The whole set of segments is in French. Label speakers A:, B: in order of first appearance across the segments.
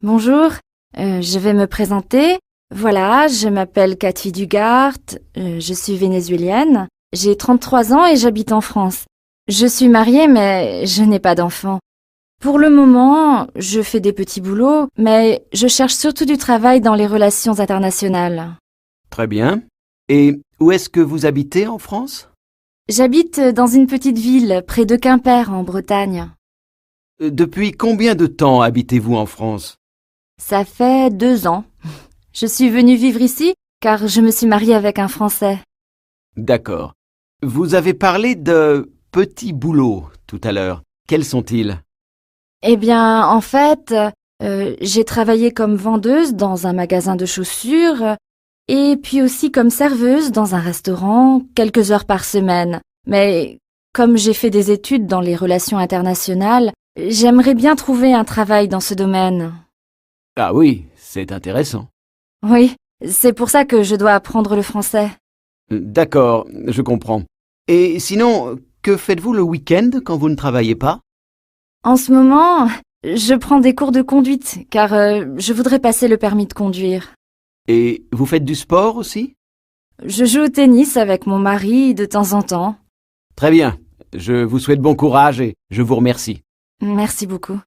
A: Bonjour, je vais me présenter. Voilà, je m'appelle Cathy Dugart, je suis vénézuélienne. J'ai 33 ans et j'habite en France. Je suis mariée mais je n'ai pas d'enfant. Pour le moment, je fais des petits boulots, mais je cherche surtout du travail dans les relations internationales.
B: Très bien. Et où est-ce que vous habitez en France?
A: J'habite dans une petite ville près de Quimper en Bretagne.
B: Depuis combien de temps habitez-vous en France?
A: Ça fait 2 ans. Je suis venue vivre ici car je me suis mariée avec un Français.
B: D'accord. Vous avez parlé de petits boulots tout à l'heure. Quels sont-ils?
A: Eh bien, en fait, j'ai travaillé comme vendeuse dans un magasin de chaussures et puis aussi comme serveuse dans un restaurant quelques heures par semaine. Mais comme j'ai fait des études dans les relations internationales, j'aimerais bien trouver un travail dans ce domaine.
B: Ah oui, c'est intéressant.
A: Oui, c'est pour ça que je dois apprendre le français.
B: D'accord, je comprends. Et sinon, que faites-vous le week-end quand vous ne travaillez pas?
A: En ce moment, je prends des cours de conduite car je voudrais passer le permis de conduire.
B: Et vous faites du sport aussi?
A: Je joue au tennis avec mon mari de temps en temps.
B: Très bien. Je vous souhaite bon courage et je vous remercie.
A: Merci beaucoup.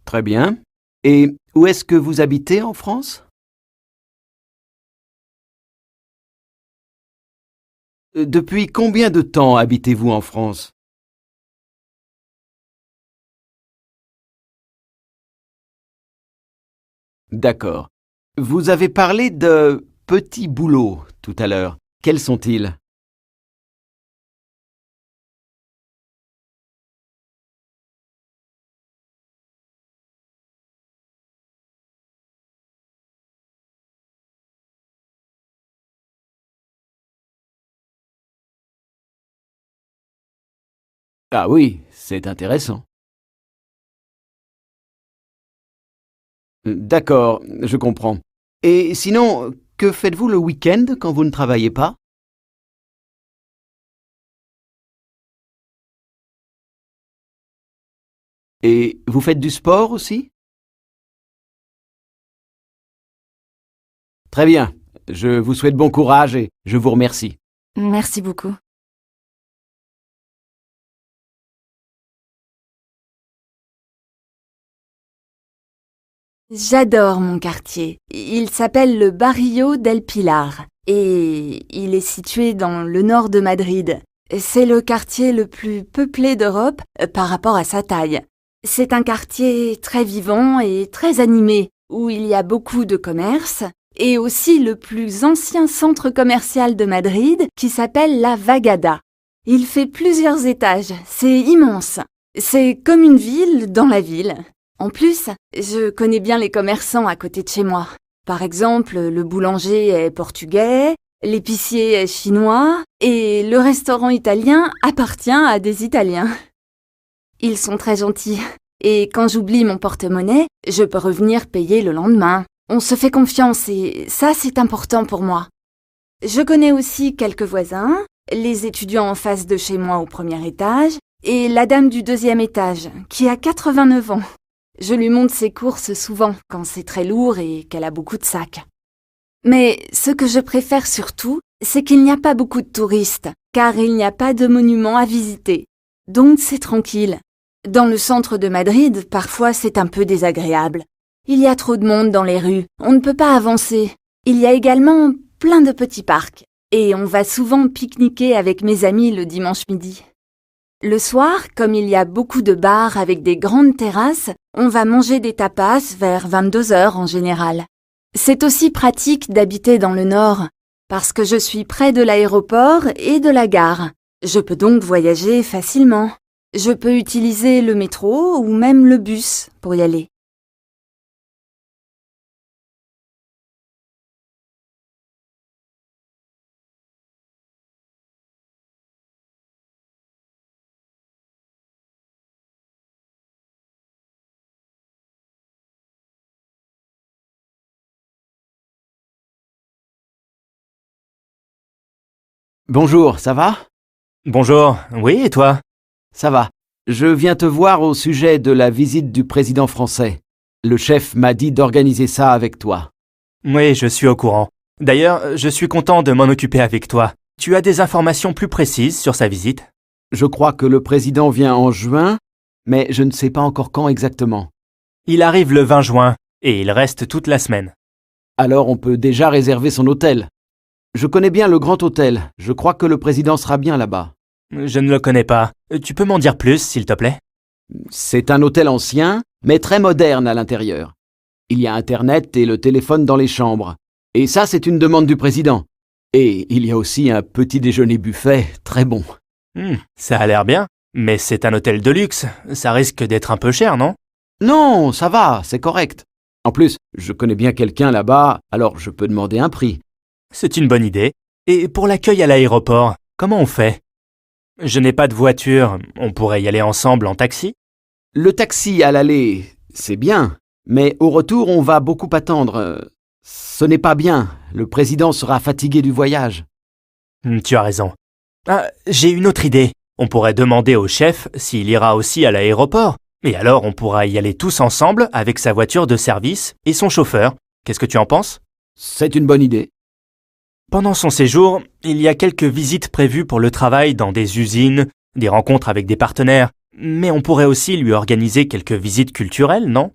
B: Très bien. Et où est-ce que vous habitez en France? Depuis combien de temps habitez-vous en France? D'accord. Vous avez parlé de petits boulots tout à l'heure. Quels sont-ils? Ah oui, c'est intéressant. D'accord, je comprends. Et sinon, que faites-vous le week-end quand vous ne travaillez pas? Et vous faites du sport aussi? Très bien. Je vous souhaite bon courage et je vous remercie.
A: Merci beaucoup.
C: J'adore mon quartier. Il s'appelle le Barrio del Pilar et il est situé dans le nord de Madrid. C'est le quartier le plus peuplé d'Europe par rapport à sa taille. C'est un quartier très vivant et très animé où il y a beaucoup de commerces et aussi le plus ancien centre commercial de Madrid qui s'appelle la Vagada. Il fait plusieurs étages, c'est immense. C'est comme une ville dans la ville. En plus, je connais bien les commerçants à côté de chez moi. Par exemple, le boulanger est portugais, l'épicier est chinois et le restaurant italien appartient à des Italiens. Ils sont très gentils et quand j'oublie mon porte-monnaie, je peux revenir payer le lendemain. On se fait confiance et ça c'est important pour moi. Je connais aussi quelques voisins, les étudiants en face de chez moi au premier étage et la dame du deuxième étage qui a 89 ans. Je lui montre ses courses souvent quand c'est très lourd et qu'elle a beaucoup de sacs. Mais ce que je préfère surtout, c'est qu'il n'y a pas beaucoup de touristes, car il n'y a pas de monuments à visiter. Donc c'est tranquille. Dans le centre de Madrid, parfois c'est un peu désagréable. Il y a trop de monde dans les rues, on ne peut pas avancer. Il y a également plein de petits parcs, et on va souvent pique-niquer avec mes amis le dimanche midi. Le soir, comme il y a beaucoup de bars avec des grandes terrasses, on va manger des tapas vers 22 heures en général. C'est aussi pratique d'habiter dans le nord, parce que je suis près de l'aéroport et de la gare. Je peux donc voyager facilement. Je peux utiliser le métro ou même le bus pour y aller.
B: Bonjour, ça va?
D: Bonjour, oui, et toi?
B: Ça va. Je viens te voir au sujet de la visite du président français. Le chef m'a dit d'organiser ça avec toi.
D: Oui, je suis au courant. D'ailleurs, je suis content de m'en occuper avec toi. Tu as des informations plus précises sur sa visite?
B: Je crois que le président vient en juin, mais je ne sais pas encore quand exactement.
D: Il arrive le 20 juin, et il reste toute la semaine.
B: Alors on peut déjà réserver son hôtel. Je connais bien le Grand Hôtel. Je crois que le président sera bien là-bas.
D: Je ne le connais pas. Tu peux m'en dire plus, s'il te plaît?
B: C'est un hôtel ancien, mais très moderne à l'intérieur. Il y a Internet et le téléphone dans les chambres. Et ça, c'est une demande du président. Et il y a aussi un petit déjeuner buffet très bon.
D: Ça a l'air bien. Mais c'est un hôtel de luxe. Ça risque d'être un peu cher, non?
B: Non, ça va, c'est correct. En plus, je connais bien quelqu'un là-bas, alors je peux demander un prix.
D: C'est une bonne idée. Et pour l'accueil à l'aéroport, comment on fait? Je n'ai pas de voiture. On pourrait y aller ensemble en taxi?
B: Le taxi à l'aller, c'est bien. Mais au retour, on va beaucoup attendre. Ce n'est pas bien. Le président sera fatigué du voyage.
D: Tu as raison. Ah, j'ai une autre idée. On pourrait demander au chef s'il ira aussi à l'aéroport. Et alors on pourra y aller tous ensemble avec sa voiture de service et son chauffeur. Qu'est-ce que tu en penses?
B: C'est une bonne idée.
D: Pendant son séjour, il y a quelques visites prévues pour le travail dans des usines, des rencontres avec des partenaires. Mais on pourrait aussi lui organiser quelques visites culturelles, non?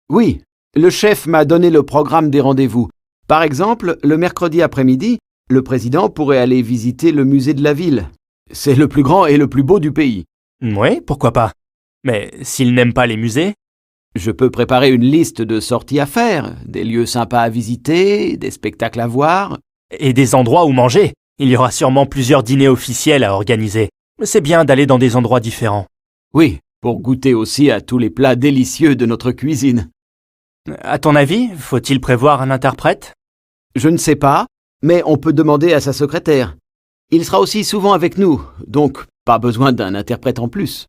B: Oui, le chef m'a donné le programme des rendez-vous. Par exemple, le mercredi après-midi, le président pourrait aller visiter le musée de la ville. C'est le plus grand et le plus beau du pays.
D: Oui, pourquoi pas. Mais s'il n'aime pas les musées?
B: Je peux préparer une liste de sorties à faire, des lieux sympas à visiter, des spectacles à voir.
D: Et des endroits où manger. Il y aura sûrement plusieurs dîners officiels à organiser. C'est bien d'aller dans des endroits différents.
B: Oui, pour goûter aussi à tous les plats délicieux de notre cuisine.
D: À ton avis, faut-il prévoir un interprète?
B: Je ne sais pas, mais on peut demander à sa secrétaire. Il sera aussi souvent avec nous, donc pas besoin d'un interprète en plus.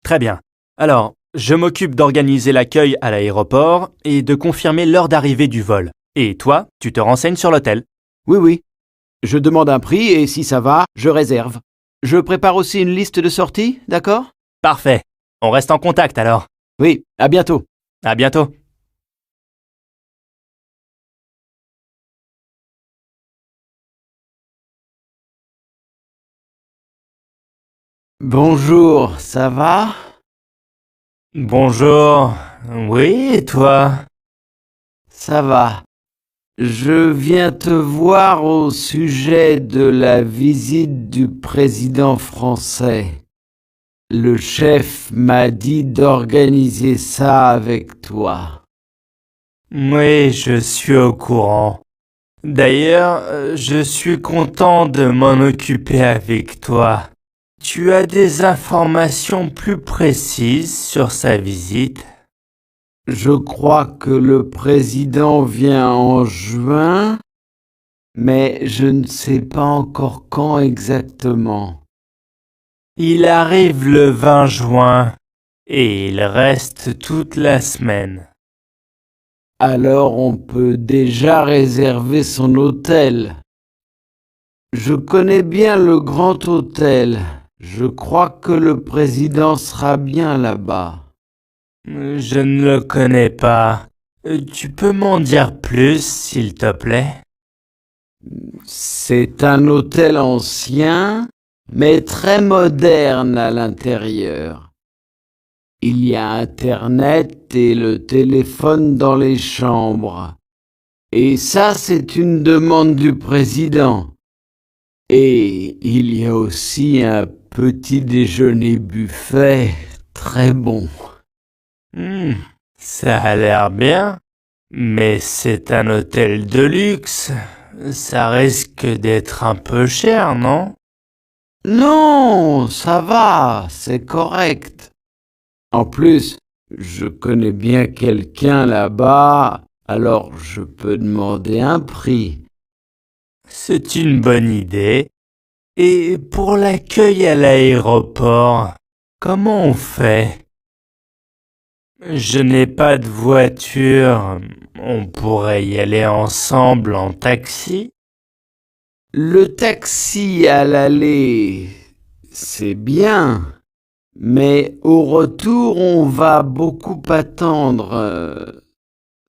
D: Très bien. Alors, je m'occupe d'organiser l'accueil à l'aéroport et de confirmer l'heure d'arrivée du vol. Et toi, tu te renseignes sur l'hôtel.
B: Oui. Je demande un prix et si ça va, je réserve. Je prépare aussi une liste de sorties, d'accord?
D: Parfait. On reste en contact alors.
B: Oui, à bientôt.
D: À bientôt.
B: Bonjour, ça va?
D: Bonjour. Oui, et toi?
B: Ça va. Je viens te voir au sujet de la visite du président français. Le chef m'a dit d'organiser ça avec toi.
D: Oui, je suis au courant. D'ailleurs, je suis content de m'en occuper avec toi. Tu as des informations plus précises sur sa visite?
B: Je crois que le président vient en juin, mais je ne sais pas encore quand exactement.
D: Il arrive le 20 juin et il reste toute la semaine.
B: Alors on peut déjà réserver son hôtel. Je connais bien le Grand Hôtel. Je crois que le président sera bien là-bas.
D: Je ne le connais pas. Tu peux m'en dire plus, s'il te plaît?
B: C'est un hôtel ancien, mais très moderne à l'intérieur. Il y a Internet et le téléphone dans les chambres. Et ça, c'est une demande du président. Et il y a aussi un petit déjeuner buffet très bon.
D: Ça a l'air bien, mais c'est un hôtel de luxe. Ça risque d'être un peu cher, non?
B: Non, ça va, c'est correct. En plus, je connais bien quelqu'un là-bas, alors je peux demander un prix.
D: C'est une bonne idée. Et pour l'accueil à l'aéroport, comment on fait? Je n'ai pas de voiture. On pourrait y aller ensemble en taxi?
B: Le taxi à l'aller, c'est bien, mais au retour, on va beaucoup attendre.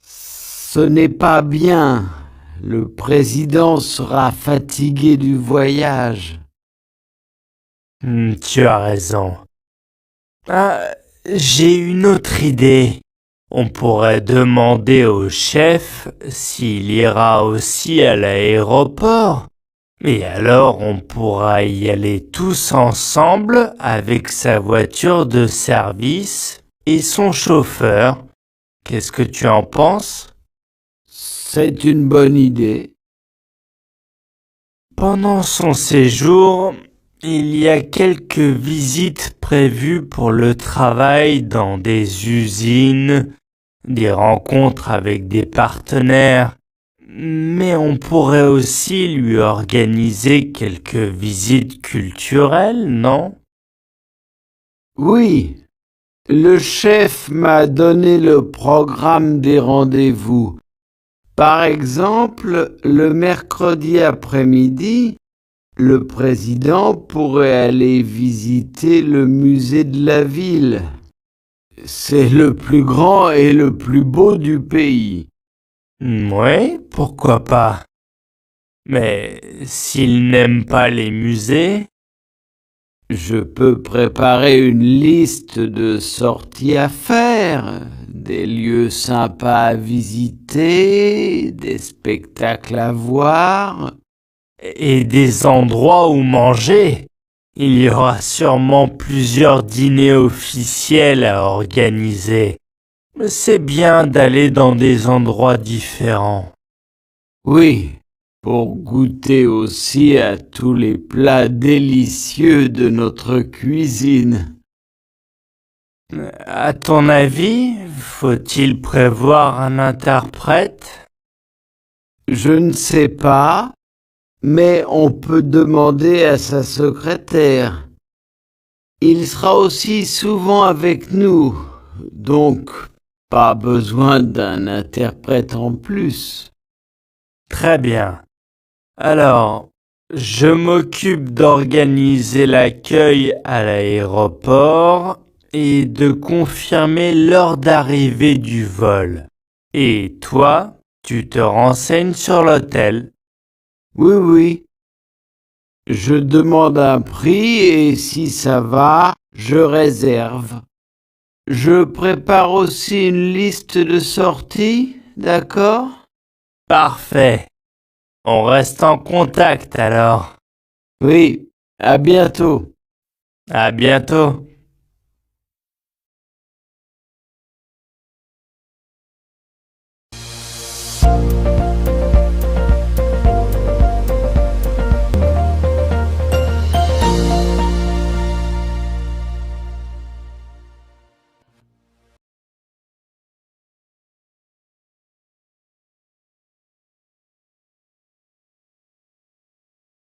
B: Ce n'est pas bien. Le président sera fatigué du voyage.
D: Tu as raison. Ah, j'ai une autre idée. On pourrait demander au chef s'il ira aussi à l'aéroport. Et alors on pourra y aller tous ensemble avec sa voiture de service et son chauffeur. Qu'est-ce que tu en penses?
B: C'est une bonne idée.
D: Pendant son séjour, il y a quelques visites prévues pour le travail dans des usines, des rencontres avec des partenaires, mais on pourrait aussi lui organiser quelques visites culturelles, non?
B: Oui, le chef m'a donné le programme des rendez-vous. Par exemple, le mercredi après-midi, le président pourrait aller visiter le musée de la ville. C'est le plus grand et le plus beau du pays.
D: Oui, pourquoi pas. Mais s'il n'aime pas les musées,
B: Je peux préparer une liste de sorties à faire, des lieux sympas à visiter, des spectacles à voir.
D: et des endroits où manger. Il y aura sûrement plusieurs dîners officiels à organiser. C'est bien d'aller dans des endroits différents.
B: Oui, pour goûter aussi à tous les plats délicieux de notre cuisine.
D: À ton avis, faut-il prévoir un interprète?
B: Je ne sais pas, mais on peut demander à sa secrétaire. Il sera aussi souvent avec nous, donc pas besoin d'un interprète en plus.
D: Très bien. Alors, je m'occupe d'organiser l'accueil à l'aéroport et de confirmer l'heure d'arrivée du vol. Et toi, tu te renseignes sur l'hôtel.
B: Oui, oui. Je demande un prix et si ça va, je réserve. Je prépare aussi une liste de sorties, d'accord?
D: Parfait. On reste en contact alors.
B: Oui, à bientôt.
D: À bientôt.